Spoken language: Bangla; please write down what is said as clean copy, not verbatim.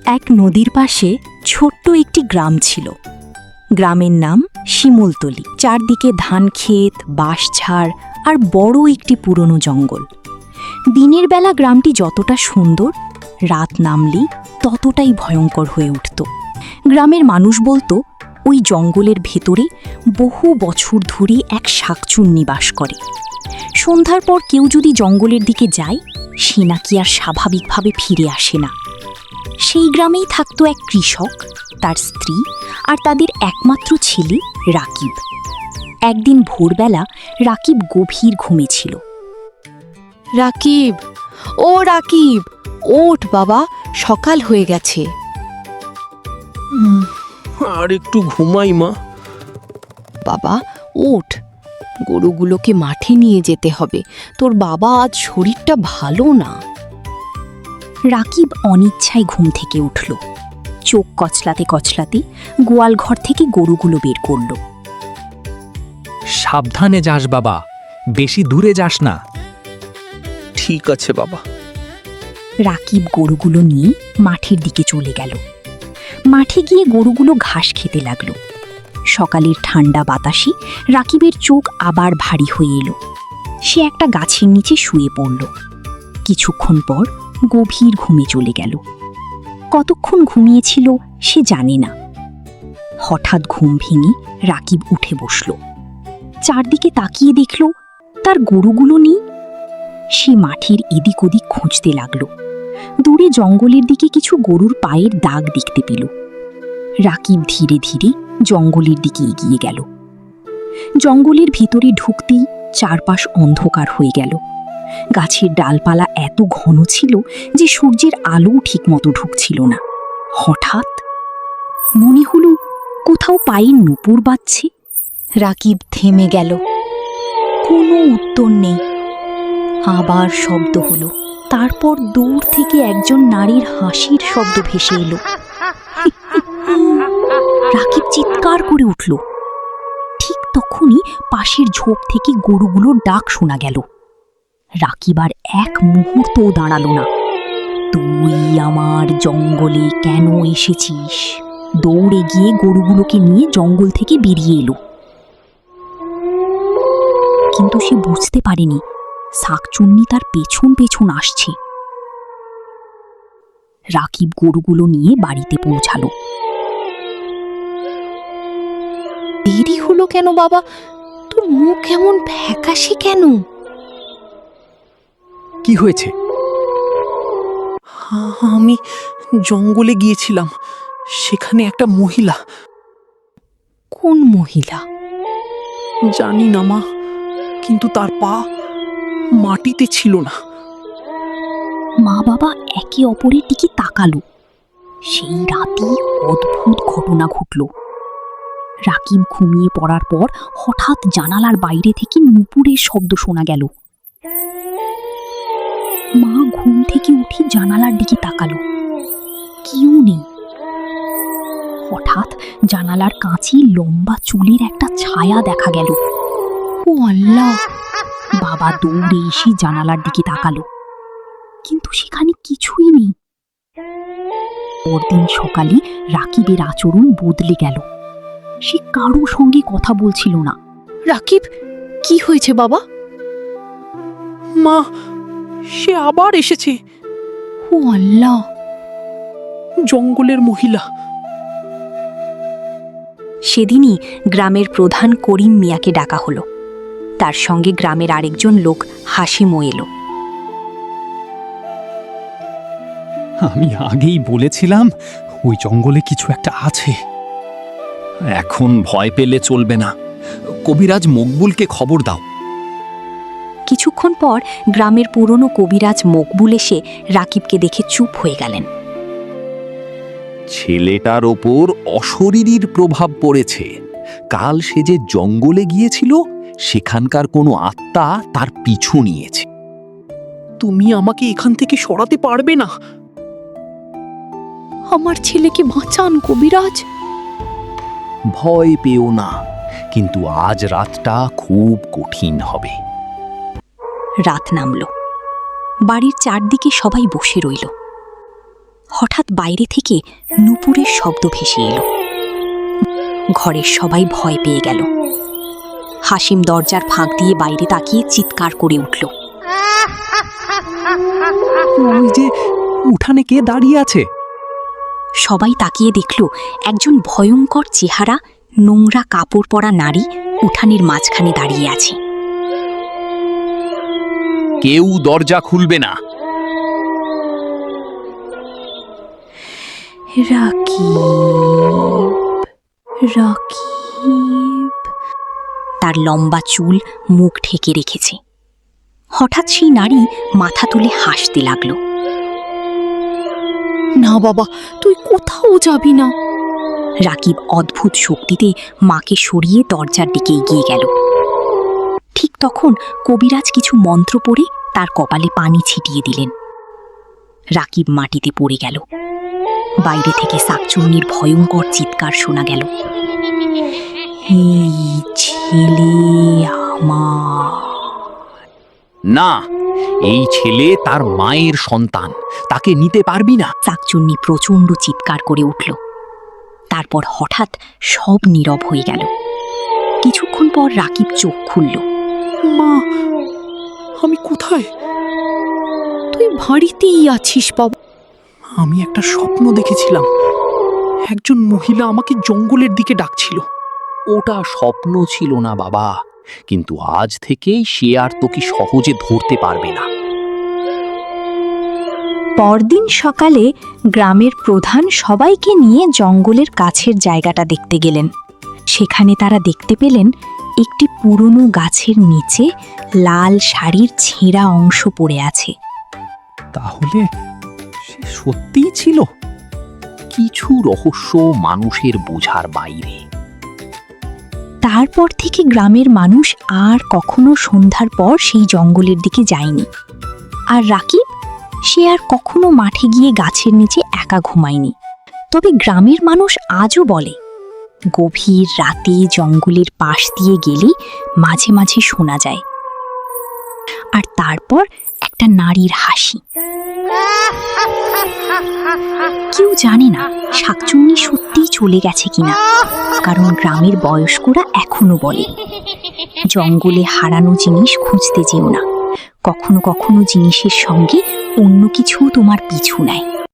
এক নদীর পাশে ছোট্ট একটি গ্রাম ছিল। গ্রামের নাম শিমুলতলি। চারদিকে ধান ক্ষেত, বাঁশঝাড় আর বড় একটি পুরনো জঙ্গল। দিনের বেলা গ্রামটি যতটা সুন্দর, রাত নামলেই ততটাই ভয়ঙ্কর হয়ে উঠত। গ্রামের মানুষ বলতো ওই জঙ্গলের ভেতরে বহু বছর ধরে এক শাকচুন্নি বাস করে। সন্ধ্যার পর কেউ যদি জঙ্গলের দিকে যায়, সে নাকি আর স্বাভাবিকভাবে ফিরে আসে না। সেই গ্রামেই থাকতো এক কৃষক, তার স্ত্রী আর তাদের একমাত্র ছেলে রাকিব। একদিন ভোরবেলা রাকিব গভীর ঘুমেছিল। রাকিব, ও রাকিব, ওঠ বাবা, সকাল হয়ে গেছে। আর একটু ঘুমাই মা। বাবা ওঠ, গরুগুলোকে মাঠে নিয়ে যেতে হবে। তোর বাবা আজ শরীরটা ভালো না। রাকিব অনিচ্ছায় ঘুম থেকে উঠল। চোখ কচলাতে কচলাতে গোয়াল ঘর থেকে গরুগুলো বের করল। সাবধানে যাস বাবা, বেশি দূরে যাস না। ঠিক আছে বাবা। রাকিব গরুগুলো নিয়ে মাঠের দিকে চলে গেল। মাঠে গিয়ে গরুগুলো ঘাস খেতে লাগলো। সকালের ঠান্ডা বাতাসে রাকিবের চোখ আবার ভারী হয়ে এলো। সে একটা গাছের নিচে শুয়ে পড়ল। কিছুক্ষণ পর গভীর ঘুমে চলে গেল। কতক্ষণ ঘুমিয়েছিল সে জানে না। হঠাৎ ঘুম ভেঙে রাকিব উঠে বসল। চারদিকে তাকিয়ে দেখল তার গরুগুলো নেই। সে মাঠের এদিক ওদিক খুঁজতে লাগল। দূরে জঙ্গলের দিকে কিছু গরুর পায়ের দাগ দেখতে পেল। রাকিব ধীরে ধীরে জঙ্গলের দিকে এগিয়ে গেল। জঙ্গলের ভিতরে ঢুকতেই চারপাশ অন্ধকার হয়ে গেল। গাছের ডালপালা এত ঘন ছিল যে সূর্যের আলো ঠিকমতো ঢুকছিল না। হঠাৎ মনে হলো কোথাও পায়ের নুপুর বাজছে। রাকিব থেমে গেল। কোনো উত্তর নেই। আবার শব্দ হলো। তারপর দূর থেকে একজন নারীর হাসির শব্দ ভেসে এলো। রাকিব চিৎকার করে উঠল। ঠিক তখনই পাশের ঝোপ থেকে গরুগুলোর ডাক শোনা গেল। রাকিব আর এক মুহূর্তও দাঁড়ালো না। তুই আমার জঙ্গলে কেন এসেছিস? দৌড়ে গিয়ে গরুগুলোকে নিয়ে জঙ্গল থেকে বেরিয়ে এলো। কিন্তু সে বুঝতে পারেনি শাকচুন্নি তার পেছন পেছন আসছে। রাকিব গরুগুলো নিয়ে বাড়িতে পৌঁছালো। দেরি হলো কেন বাবা? তোর মুখ এমন ফ্যাকাশে কেন? কি হয়েছে? আমি জঙ্গলে গিয়েছিলাম, সেখানে একটা মহিলা। কোন মহিলা? জানি না মা, কিন্তু তার পা মাটিতে ছিল না। মা বাবা একে অপরের দিকে তাকালো। সেই রাতেই অদ্ভুত ঘটনা ঘটল। রাকিব ঘুমিয়ে পড়ার পর হঠাৎ জানালার বাইরে থেকে নুপুরের শব্দ শোনা গেল। মা ঘুম থেকে উঠে জানালার দিকে তাকালো। কেউ নেই। হঠাৎ জানালার কাছে লম্বা চুলের একটা ছায়া দেখা গেল। ও আল্লাহ! বাবা দৌড়ে এসে জানালার দিকে তাকালো, কিন্তু সেখানে কিছুই নেই। পরদিন সকালে রাকিবের আচরণ বদলে গেল। সে কারো সঙ্গে কথা বলছিল না। রাকিব, কি হয়েছে বাবা? মা, সে আবার এসেছে। ও আল্লাহ! জঙ্গলের মহিলা। সেদিনই গ্রামের প্রধান করিম মিয়াকে ডাকা হলো। তার সঙ্গে গ্রামের আরেকজন লোক হাসিমও এলো। আমি আগেই বলেছিলাম ওই জঙ্গলে কিছু একটা আছে। এখন ভয় পেলে চলবে না। কবিরাজ মকবুলকে খবর দাও। কিছুক্ষণ পর গ্রামের পুরনো কবিরাজ মকবুল এসে রাকিবকে দেখে চুপ হয়ে গেলেন। ছেলেটার ওপর অশরীরীর প্রভাব পড়েছে। কাল সে যে জঙ্গলে গিয়েছিল, সেখানকার কোনো আত্মা তার পিছু নিয়েছে। তুমি আমাকে এখান থেকে সরাতে পারবে না। আমার ছেলেকে বাঁচান কবিরাজ। ভয় পেও না, কিন্তু আজ রাতটা খুব কঠিন হবে। রাত নামল। বাড়ির চারদিকে সবাই বসে রইল। হঠাৎ বাইরে থেকে নুপুরের শব্দ ভেসে এলো। ঘরের সবাই ভয় পেয়ে গেল। হাসিম দরজার ফাঁক দিয়ে বাইরে তাকিয়ে চিৎকার করে উঠল। ওই যে উঠানে কে দাঁড়িয়ে আছে? সবাই তাকিয়ে দেখল একজন ভয়ঙ্কর চেহারা, নোংরা কাপড় পরা নারী উঠানের মাঝখানে দাঁড়িয়ে আছে। কেউ দরজা খুলবে না। রাকিব, রাকিব। তার লম্বা চুল মুখ ঢেকে রেখেছে। হঠাৎ সেই নারী মাথা তুলে হাসতে লাগলো। না বাবা, তুই কোথাও যাবি না। রাকিব অদ্ভুত শক্তিতে মাকে সরিয়ে দরজার দিকে এগিয়ে গেল। ঠিক তখন কবিরাজ কিছু মন্ত্র পড়ে তার কপালে পানি ছিটিয়ে দিলেন। রাকিব মাটিতে পড়ে গেল। বাইরে থেকে শাকচুন্নির ভয়ঙ্কর চিৎকার শোনা গেল। এই ছেলে আমার। না, এই ছেলে তার মায়ের সন্তান, তাকে নিতে পারবি না। শাকচুন্নি প্রচণ্ড চিৎকার করে উঠল। তারপর হঠাৎ সব নীরব হয়ে গেল। কিছুক্ষণ পর রাকিব চোখ খুলল। মা, আমি কোথায়? তুই বাড়িতেই আছিস বাবা। আমি একটা স্বপ্ন দেখেছিলাম। একজন মহিলা আমাকে জঙ্গলের দিকে ডাকছিল। ওটা স্বপ্ন ছিল না বাবা, কিন্তু আজ থেকেই সে আর তোকে সহজে ধরতে পারবে না। পরদিন সকালে গ্রামের প্রধান সবাইকে নিয়ে জঙ্গলের কাছের জায়গাটা দেখতে গেলেন। সেখানে তারা দেখতে পেলেন একটি পুরনো গাছের নিচে লাল শাড়ির ছেঁড়া অংশ পড়ে আছে। তাহলে সে সত্যিই ছিল? কিছু রহস্য মানুষের বোঝার বাইরে। তারপর থেকে গ্রামের মানুষ আর কখনো সন্ধ্যার পর সেই জঙ্গলের দিকে যায়নি। আর রাকিব, সে আর কখনো মাঠে গিয়ে গাছের নিচে একা ঘুমায়নি। তবে গ্রামের মানুষ আজও বলে, গভীর রাতে জঙ্গলের পাশ দিয়ে গেলে মাঝে মাঝে শোনা যায়। আর তারপর একটা নারীর হাসি। কেউ জানে না শাকচুন্নি সত্যিই চলে গেছে কিনা, কারণ গ্রামের বয়স্করা এখনো বলে, জঙ্গলে হারানো জিনিস খুঁজতে যেও না, কখনো কখনো জিনিসের সঙ্গে অন্য কিছুও তোমার পিছু নেয়।